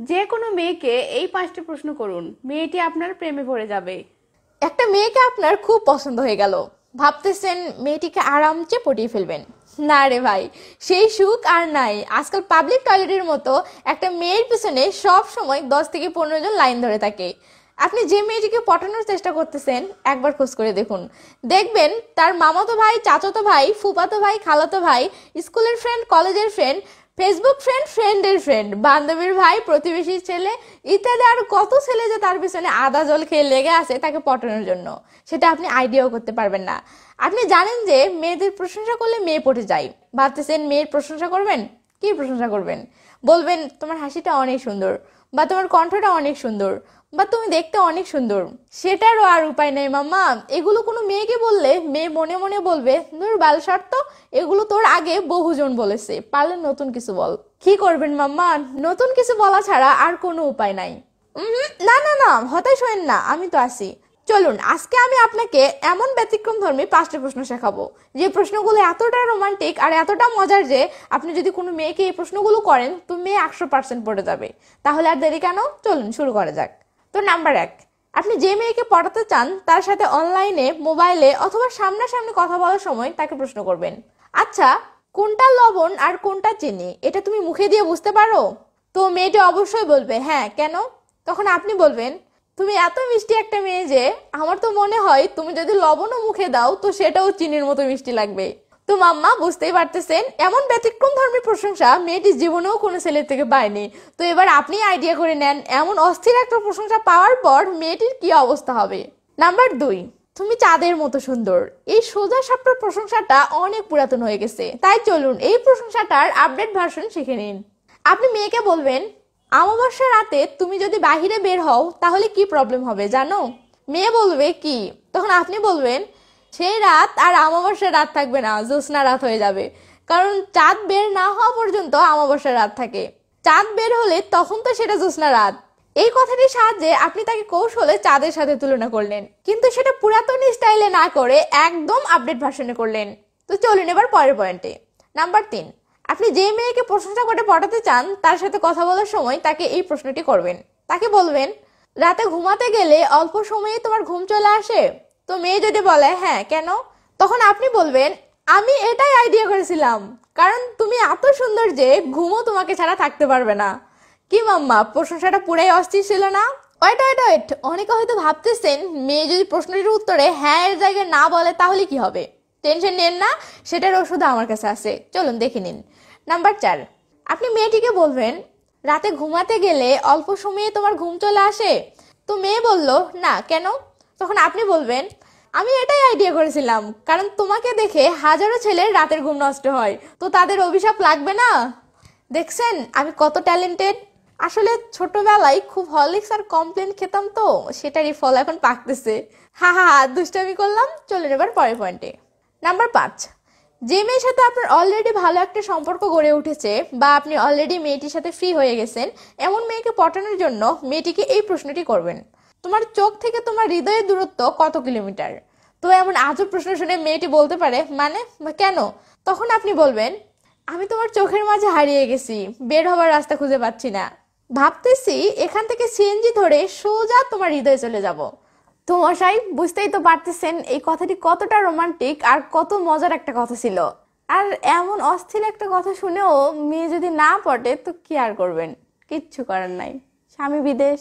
যে কোনো মেয়েকে এই 5টি প্রশ্ন করুন, মেয়েটি আপনার প্রেমে পড়ে যাবে। একটা মেয়েকে আপনার খুব পছন্দ হয়ে গেল, ভাবতেছেন মেয়েটিকে আরামসে পটিয়ে ফেলবেন। না রে ভাই, সেই সুখ আর নাই। আজকাল পাবলিক টয়লেটের মতো একটা মেয়ের পিছনে সব সময় 10 থেকে 15 জন লাইন ধরে থাকে। আপনি যে মেয়েটিকে পটানোর চেষ্টা করতেছেন একবার খোঁজ করে দেখুন, দেখবেন তার মামাতো ভাই, চাচাতো ভাই, ফুফাতো ভাই, খালাতো ভাই, স্কুলের ফ্রেন্ড, কলেজের ফ্রেন্ড, ফেসবুক ফ্রেন্ড, ফ্রেন্ডের ফ্রেন্ড, বান্ধবীর ভাই, প্রতিবেশীর ছেলে ইত্যাদি আর কত ছেলে যে তার পিছনে আদা জল খেয়ে লেগে আছে তাকে পটানোর জন্য, সেটা আপনি আইডিয়াও করতে পারবেন না। আপনি জানেন যে মেয়েদের প্রশংসা করলে মেয়ে পটে যায়, ভাবতেছেন মেয়ের প্রশংসা করবেন। কি প্রশংসা করবেন? বলবেন তোমার হাসিটা অনেক সুন্দর, বা তোমার কণ্ঠটা অনেক সুন্দর, বা তুমি দেখতে অনেক সুন্দর। সেটারও আর উপায় নেই মাম্মা। এগুলো কোনো মেয়েকে বললে মেয়ে মনে মনে বলবে তোর বাল শর্ত, এগুলো তোর আগে বহুজন বলেছে, পারলে নতুন কিছু বল। কি করবেন মাম্মা? নতুন কিছু বলা ছাড়া আর কোনো উপায় নাই। না না না, হতাশ হয়েন না, আমি তো আছি। চলুন আজকে আমি আপনাকে এমন ব্যতিক্রম ধর্মী 5টা প্রশ্ন শেখাবো, যে প্রশ্নগুলো এতটা রোমান্টিক আর এতটা মজার যে আপনি যদি কোনো মেয়েকে এই প্রশ্নগুলো করেন তো মেয়ে 100% পড়ে যাবে। তাহলে আর দেরি কেন, চলুন শুরু করা যাক। তো নাম্বার 1, আপনি যে মেয়েকে পটাতে চান তার সাথে অনলাইনে, মোবাইলে অথবা সামনাসামনি কথা বলার সময় তাকে প্রশ্ন করবেন, আচ্ছা কোনটা লবণ আর কোনটা চিনি, এটা তুমি মুখে দিয়ে বুঝতে পারো? তো মেয়েটি অবশ্যই বলবে হ্যাঁ, কেন? তখন আপনি বলবেন তুমি এত মিষ্টি একটা মেয়ে যে আমার তো মনে হয় তুমি যদি লবণও মুখে দাও তো সেটাও চিনির মতো মিষ্টি লাগবে। তো মাম্মা বুঝতেই পারতেছেন এমন ব্যতিক্রম ধর্মী প্রশংসা মেয়েটি জীবনেও কোনো ছেলের থেকে পায়নি। তো এবার আপনি আইডিয়া করে নেন এমন অস্থির একটা প্রশংসা পাওয়ার পর মেয়েটির কি অবস্থা হবে। নাম্বার 2, তুমি চাঁদের মতো সুন্দর। এই সোজা সাপটা প্রশংসাটা অনেক পুরাতন হয়ে গেছে, তাই চলুন এই প্রশংসাটার আপডেট ভার্সন শিখে নিন। আপনি মেয়েকে বলবেন অমাবস্যা রাতে তুমি যদি বাহিরে বের হও তাহলে কি প্রবলেম হবে জানো? মেয়ে বলবে কি? তখন আপনি বলবেন সেই রাত আর অমাবস্যার রাত থাকবে না, জ্যোৎস্না রাত হয়ে যাবে, কারণ চাঁদ বের না হওয়া পর্যন্ত অমাবস্যার রাত থাকে, চাঁদ বের হলে তখন তো সেটা জ্যোৎস্না রাত। এই কথাটির সাহায্যে আপনি তাকে কৌশলে চাঁদের সাথে তুলনা করলেন, কিন্তু সেটা পুরাতন স্টাইলে না করে একদম আপডেট ভার্সনে করলেন। তো চলুন এবার পরের পয়েন্টে। নাম্বার 3, আপনি যে মেয়েকে প্রশংসা করে পটাতে চান তার সাথে কথা বলার সময় তাকে এই প্রশ্নটি করবেন। তাকে বলবেন রাতে ঘুমাতে গেলে অল্প সময়ে তোমার ঘুম চলে আসে? তো মেয়ে যদি বলে হ্যাঁ, কেন? তখন আপনি বলবেন আমি এটাই আইডিয়া করেছিলাম, কারণ তুমি এত সুন্দর যে ঘুমও তোমাকে ছাড়া থাকতে পারবে না। কি মাম্মা, প্রশংসাটা পুরাই অস্থির ছিল না? ওয়েট ওয়েট ওয়েট, অনেকে হয়তো ভাবতেছেন মেয়ে যদি প্রশ্নটির উত্তরে হ্যাঁ এর জায়গায় না বলে তাহলে কি হবে। টেনশন নেন না, সেটার ওষুধ আমার কাছে আছে, চলুন দেখে নিন। নাম্বার 4, আপনি মেয়েটিকে বলবেন রাতে ঘুমাতে গেলে অল্প সময়ে তোমার ঘুম চলে আসে? তো মেয়ে বলল না, কেন? তখন আপনি বলবেন আমি এটাই আইডিয়া করেছিলাম, কারণ তোমাকে দেখে হাজারো ছেলের রাতের ঘুম নষ্ট হয়, তো তাদের অভিশাপ লাগবে না। দেখছেন আমি কত ট্যালেন্টেড। আসলে ছোটবেলায় খুব হরলিক্স আর কমপ্লেন খেতাম, তো সেটারই ফল এখন পাকতেছে। হা হা হা, দুষ্টামি করলাম। চলুন এবার পরের পয়েন্টে। নাম্বার 5, যে মেয়ের সাথে আপনার অলরেডি ভালো একটা সম্পর্ক গড়ে উঠেছে বা আপনি অলরেডি মেয়েটির সাথে ফ্রি হয়ে গেছেন, এমন মেয়েকে পটানোর জন্য মেয়েটিকে এই প্রশ্নটি করবেন, তোমার চোখ থেকে তোমার হৃদয়ের দূরত্ব কত কিলোমিটার? তো এমন আজব প্রশ্ন শুনে মেয়েটি বলতে পারে মানে কেন? তখন আপনি বলবেন আমি তোমার চোখের মাঝে হারিয়ে গেছি, বের হবার রাস্তা খুঁজে পাচ্ছি না, ভাবতেছি এখান থেকে সিএনজি ধরে সোজা তোমার হৃদয়ে চলে যাব। তো মশাই বুঝতেই তো পারতেছেন এই কথাটি কতটা রোমান্টিক আর কত মজার একটা কথা ছিল। আর এমন অস্থির একটা কথা শুনেও মেয়ে যদি না পটে তো কি আর করবেন, কিচ্ছু করার নাই, স্বামী বিদেশ।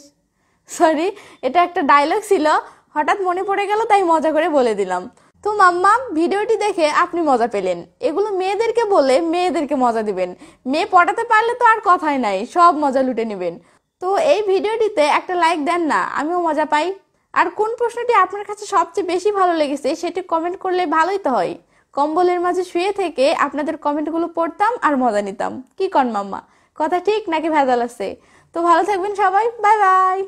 সরি, এটা একটা ডায়লগ ছিল, হঠাৎ মনে পড়ে গেল তাই মজা করে বলে দিলাম। তো মাম্মা ভিডিওটি দেখে আপনি মজা পেলেন, এগুলো মেয়েদেরকে বলে মেয়েদেরকে মজা দিবেন। মেয়ে পটাতে পারলে তো আর কথাই নাই, সব মজা লুটে নেবেন। তো এই ভিডিওটিতে একটা লাইক দেন না, আমিও মজা পাই। আর কোন প্রশ্নটি আপনার কাছে সবচেয়ে বেশি ভালো লেগেছে সেটি কমেন্ট করলে ভালোই তো হয়। কম্বলের মাঝে শুয়ে থেকে আপনাদের কমেন্টগুলো পড়তাম আর মজা নিতাম। কি কন মাম্মা, কথা ঠিক নাকি ভেজাল আছে? তো ভালো থাকবেন সবাই, বাই বাই।